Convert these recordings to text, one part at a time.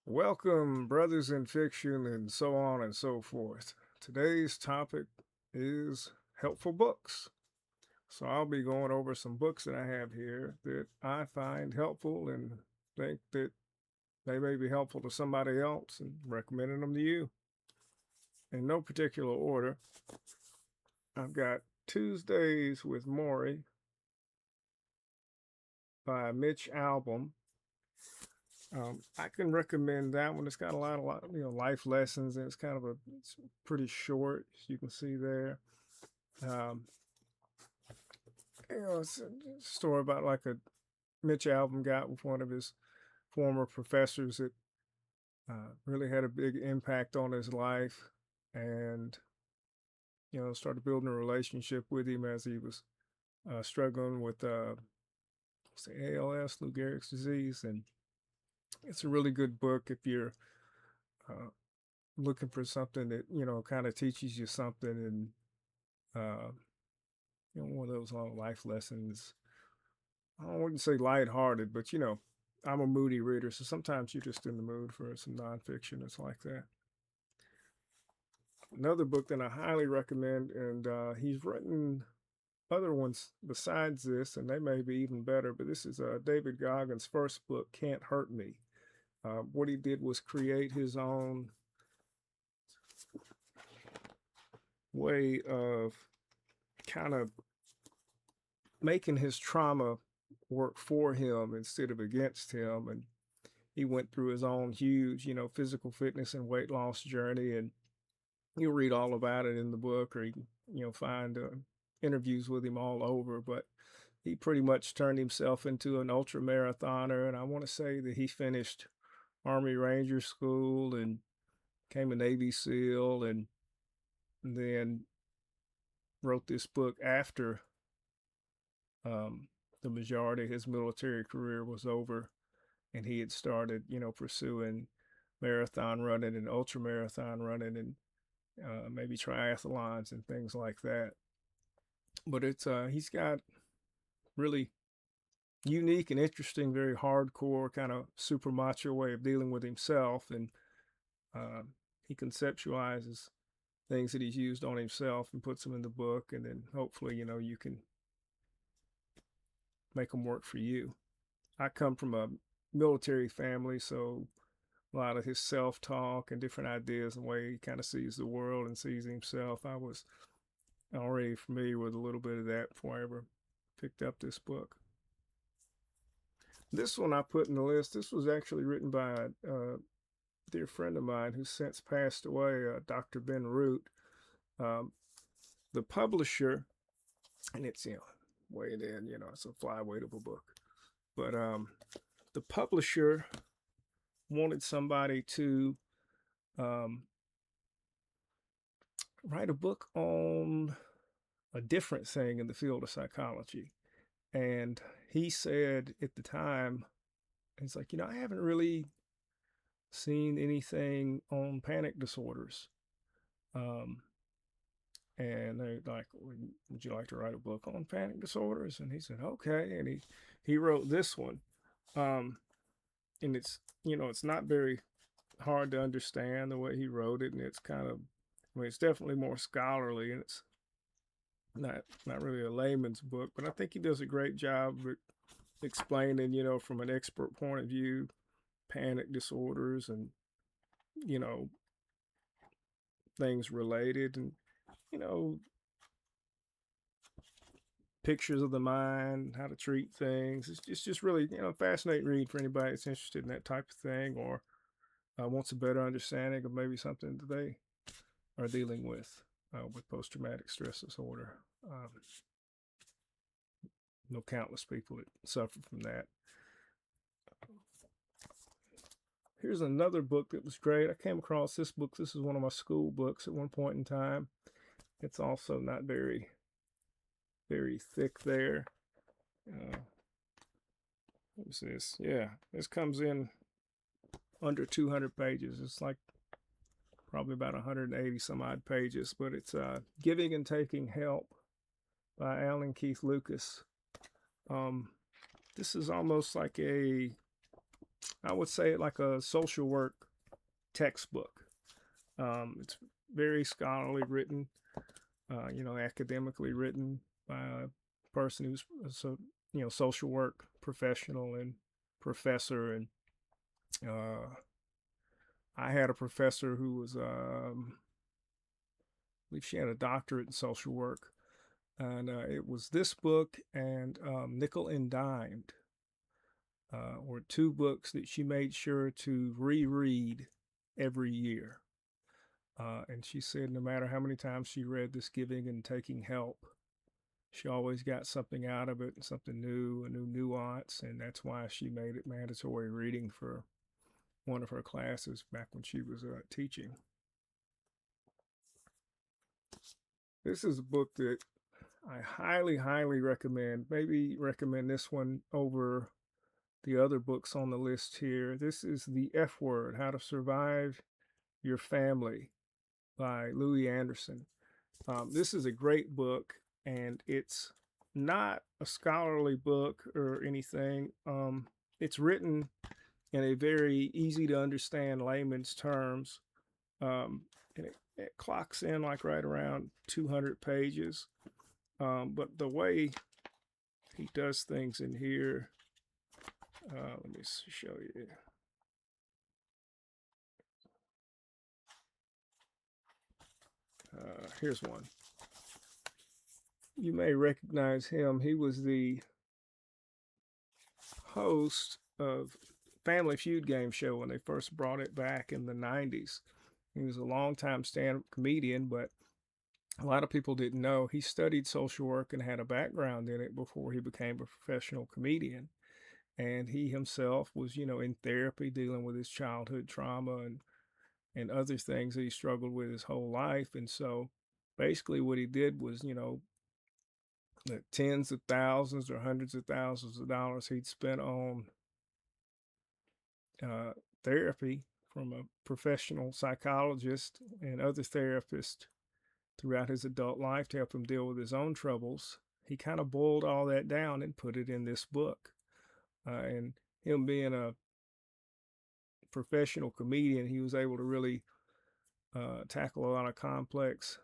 Welcome, brothers in fiction, and so on and so forth. Today's topic is helpful books. So, I'll be going over some books that I have here that I find helpful and think that they may be helpful to somebody else and recommending them to you. In no particular order, I've got Tuesdays with Maury by Mitch Albom. I can recommend that one. It's got a lot, life lessons, and it's pretty short, as you can see there. Um, it's a story about like a Mitch Albom got with one of his former professors that really had a big impact on his life, and started building a relationship with him as he was struggling with what's the ALS, Lou Gehrig's disease, and it's a really good book if you're uh, looking for something that kind of teaches you something and uh, one of those long life lessons. I wouldn't say lighthearted, but I'm a moody reader, so sometimes you're just in the mood for some nonfiction that's like that. Another book that I highly recommend, and he's written other ones besides this, and they may be even better, but this is David Goggins' first book, Can't Hurt Me. What he did was create his own way of kind of making his trauma work for him instead of against him. And he went through his own huge, physical fitness and weight loss journey. And you'll read all about it in the book, or you can, find interviews with him all over. But he pretty much turned himself into an ultra marathoner. And I want to say that he finished Army Ranger School and became a Navy SEAL, and then wrote this book after um, the majority of his military career was over, and he had started, pursuing marathon running and ultra marathon running and maybe triathlons and things like that. But it's he's got really unique and interesting, very hardcore kind of super macho way of dealing with himself, and uh, he conceptualizes things that he's used on himself and puts them in the book, and then hopefully you can make them work for you. I come from a military family, so a lot of his self talk and different ideas and the way he kind of sees the world and sees himself. I was already familiar with a little bit of that before I ever picked up this book. This one I put in the list. This was actually written by a dear friend of mine who's since passed away, Dr. Ben Root. Um, the publisher, and it's way in, it's a flyweight of a book, but the publisher wanted somebody to um, write a book on a different thing in the field of psychology. And he said at the time, he's like, I haven't really seen anything on panic disorders. Um, and they're like, would you like to write a book on panic disorders? And he said, okay. And he wrote this one. And it's not very hard to understand the way he wrote it. And it's it's definitely more scholarly, and it's not really a layman's book, but I think he does a great job of explaining, from an expert point of view, panic disorders and, you know, things related and, you know, pictures of the mind, how to treat things. It's just really, fascinating read for anybody that's interested in that type of thing or wants a better understanding of maybe something that they are dealing with post-traumatic stress disorder. Um, countless people that suffer from that. Here's another book that was great. I came across this book. This is one of my school books at one point in time. It's also not very, very thick there. What's this? Yeah, this comes in under 200 pages. It's like probably about 180 some odd pages, but it's Giving and Taking Help by Alan Keith Lucas. This is almost like a I would say like a social work textbook. It's very scholarly written, academically written by a person who's a social work professional and professor. And uh, I had a professor who was, I believe she had a doctorate in social work, and it was this book and Nickel and Dimed were two books that she made sure to reread every year. And she said no matter how many times she read this Giving and Taking Help, she always got something out of it, something new, a new nuance, and that's why she made it mandatory reading for one of her classes back when she was teaching. This is a book that I highly, highly recommend. Maybe recommend this one over the other books on the list here. This is The F Word: How to Survive Your Family by Louis Anderson. This is a great book, and it's not a scholarly book or anything. It's written in a very easy to understand layman's terms. And it clocks in like right around 200 pages. But the way he does things in here, let me show you. Here's one. You may recognize him. He was the host of Family Feud game show when they first brought it back in the 90s. He was a longtime stand-up comedian, but a lot of people didn't know he studied social work and had a background in it before he became a professional comedian. And he himself was, in therapy dealing with his childhood trauma and other things that he struggled with his whole life. And so basically what he did was, the tens of thousands or hundreds of thousands of dollars he'd spent on therapy from a professional psychologist and other therapists throughout his adult life to help him deal with his own troubles. He kind of boiled all that down and put it in this book. And him being a professional comedian, he was able to really tackle a lot of complex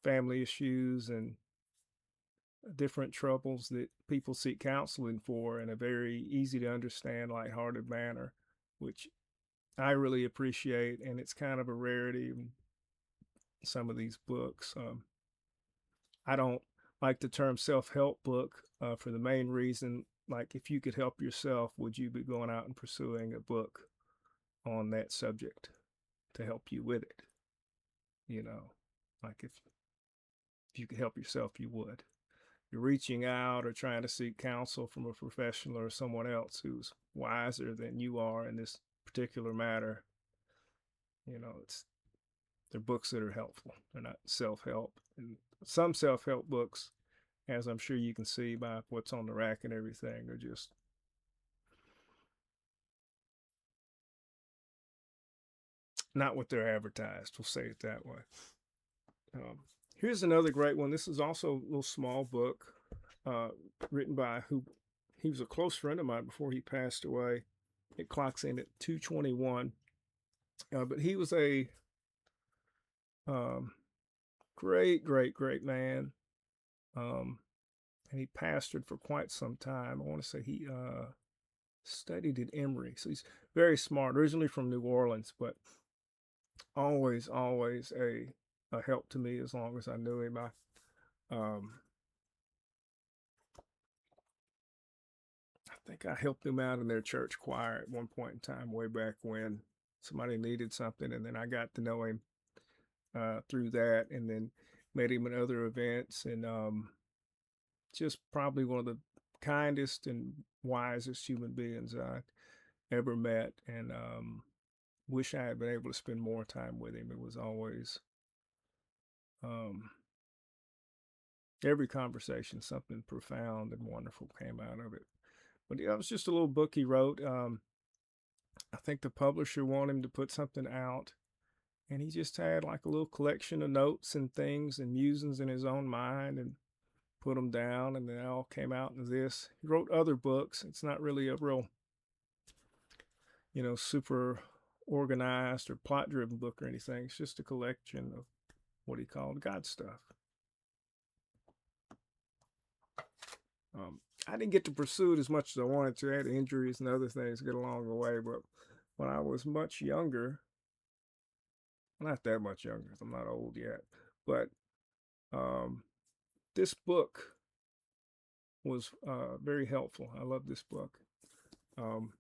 family issues and different troubles that people seek counseling for in a very easy to understand, lighthearted manner, which I really appreciate. And it's kind of a rarity in some of these books. I don't like the term self-help book for the main reason, like if you could help yourself, would you be going out and pursuing a book on that subject to help you with it? Like if you could help yourself, you would. You're reaching out or trying to seek counsel from a professional or someone else who's wiser than you are in this particular matter. They're books that are helpful. They're not self-help. And some self-help books, as I'm sure you can see by what's on the rack and everything, are just not what they're advertised. We'll say it that way. Here's another great one. This is also a little small book written by he was a close friend of mine before he passed away. It clocks in at 221. But he was a great, great, great man. And he pastored for quite some time. I want to say he studied at Emory. So he's very smart, originally from New Orleans, but always, always a help to me as long as I knew him. I think I helped him out in their church choir at one point in time, way back when somebody needed something, and then I got to know him through that, and then met him at other events, and just probably one of the kindest and wisest human beings I ever met, and wish I had been able to spend more time with him. It was always every conversation, something profound and wonderful came out of it. But yeah, it was just a little book he wrote. I think the publisher wanted him to put something out, and he just had like a little collection of notes and things and musings in his own mind and put them down, and they all came out into this. He wrote other books. It's not really a real super organized or plot driven book or anything. It's just a collection of what he called God stuff. I didn't get to pursue it as much as I wanted to. I had injuries and other things get along the way, but when I was much younger, not that much younger, I'm not old yet, but um, this book was very helpful. I love this book. Um,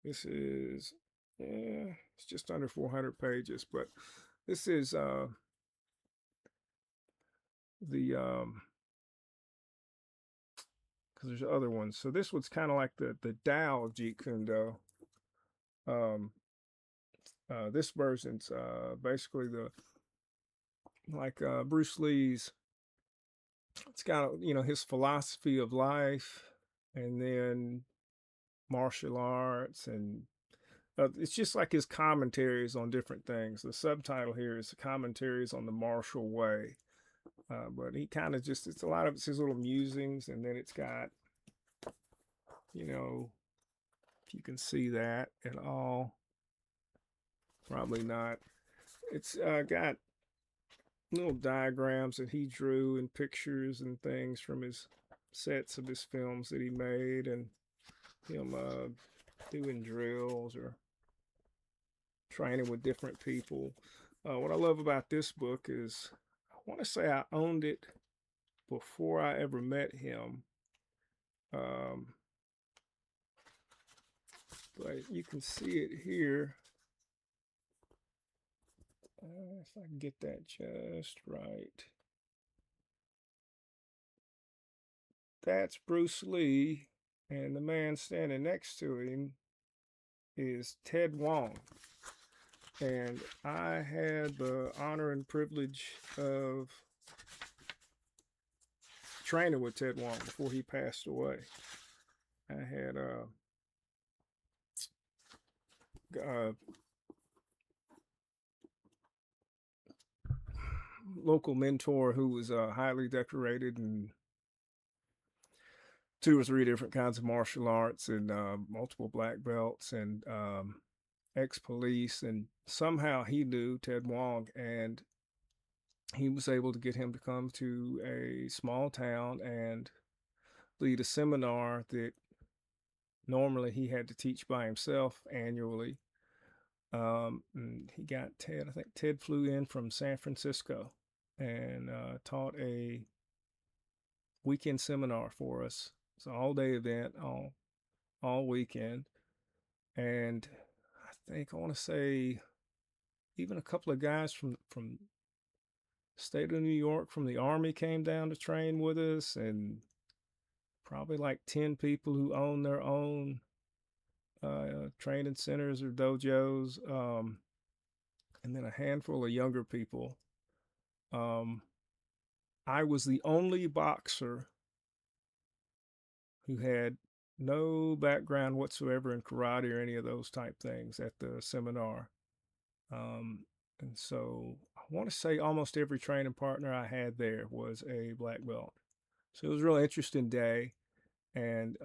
this is, yeah, it's just under 400 pages, but this is the because there's other ones. So this was kind of like the Tao of Jeet Kune Do. This version's basically the like Bruce Lee's. It's got his philosophy of life, and then martial arts, and it's just like his commentaries on different things. The subtitle here is commentaries on the martial way. But he kind of just, it's a lot of it's his little musings, and then it's got, if you can see that at all, probably not. It's got little diagrams that he drew and pictures and things from his sets of his films that he made, and him doing drills or training with different people. What I love about this book is, I want to say I owned it before I ever met him. But you can see it here. If I can get that just right. That's Bruce Lee, and the man standing next to him is Ted Wong. And I had the honor and privilege of training with Ted Wong before he passed away. I had a local mentor who was highly decorated in 2 or 3 different kinds of martial arts, and multiple black belts, and ex-police, and somehow he knew Ted Wong, and he was able to get him to come to a small town and lead a seminar that normally he had to teach by himself annually. And he got Ted, I think Ted flew in from San Francisco and taught a weekend seminar for us. It's an all-day event, all weekend. And I want to say even a couple of guys from the state of New York from the Army came down to train with us, and probably like 10 people who own their own training centers or dojos, and then a handful of younger people. I was the only boxer who had no background whatsoever in karate or any of those type things at the seminar. And so I want to say almost every training partner I had there was a black belt. So it was a real interesting day, and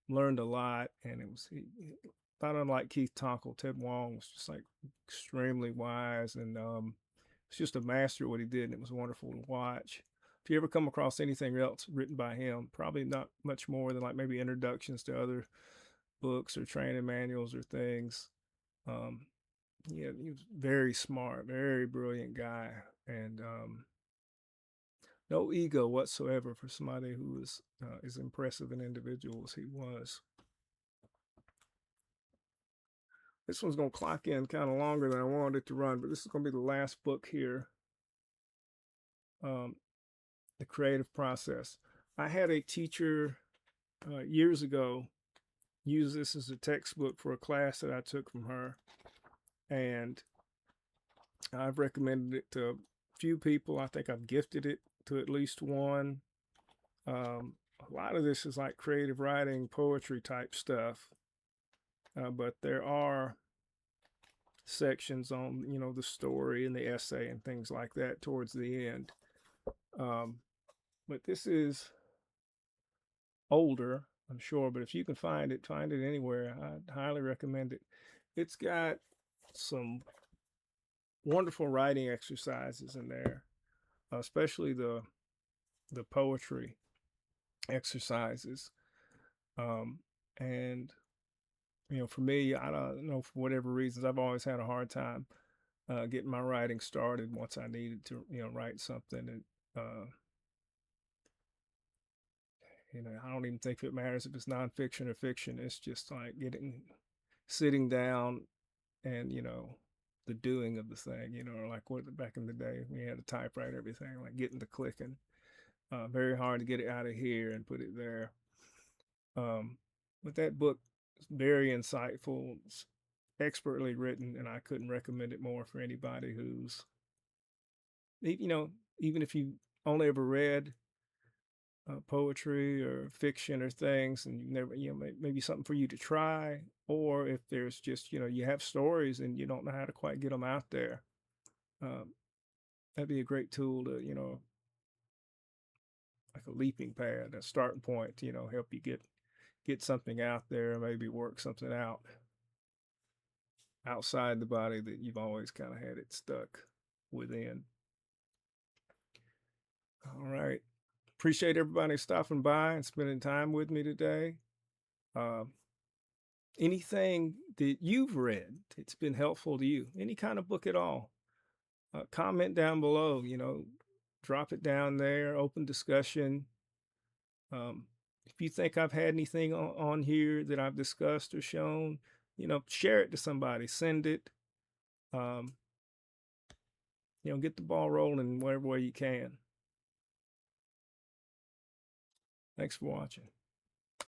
learned a lot. And it was not unlike Keith Tonkel. Ted Wong was just like extremely wise, and it's just a master at what he did, and it was wonderful to watch. If you ever come across anything else written by him, probably not much more than like maybe introductions to other books or training manuals or things. Yeah, he was very smart, very brilliant guy, and no ego whatsoever for somebody who was as impressive an individual as he was. This one's going to clock in kind of longer than I wanted it to run, but this is going to be the last book here. The Creative Process. I had a teacher years ago use this as a textbook for a class that I took from her, and I've recommended it to a few people. I think I've gifted it to at least one. A lot of this is like creative writing, poetry type stuff, but there are sections on the story and the essay and things like that towards the end. But this is older. I'm sure, but if you can find it anywhere. I'd highly recommend it. It's got some wonderful writing exercises in there, especially the poetry exercises. Um, and for me, I don't know, for whatever reasons, I've always had a hard time getting my writing started once I needed to, write something. And I don't even think it matters if it's nonfiction or fiction. It's just like sitting down and the doing of the thing. Like what back in the day we had a typewriter, everything like getting to clicking. Very hard to get it out of here and put it there. But that book is very insightful. It's expertly written, and I couldn't recommend it more for anybody who's, even if you only ever read poetry or fiction or things, and you never, maybe something for you to try, or if there's just, you have stories and you don't know how to quite get them out there. Um, that'd be a great tool to, like a leaping pad, a starting point, to, help you get something out there, maybe work something out outside the body that you've always kind of had it stuck within. All right. Appreciate everybody stopping by and spending time with me today. Um, Anything that you've read that's been helpful to you, any kind of book at all, comment down below, drop it down there, open discussion. If you think I've had anything on here that I've discussed or shown, share it to somebody, send it, um, get the ball rolling whatever way you can. Thanks for watching.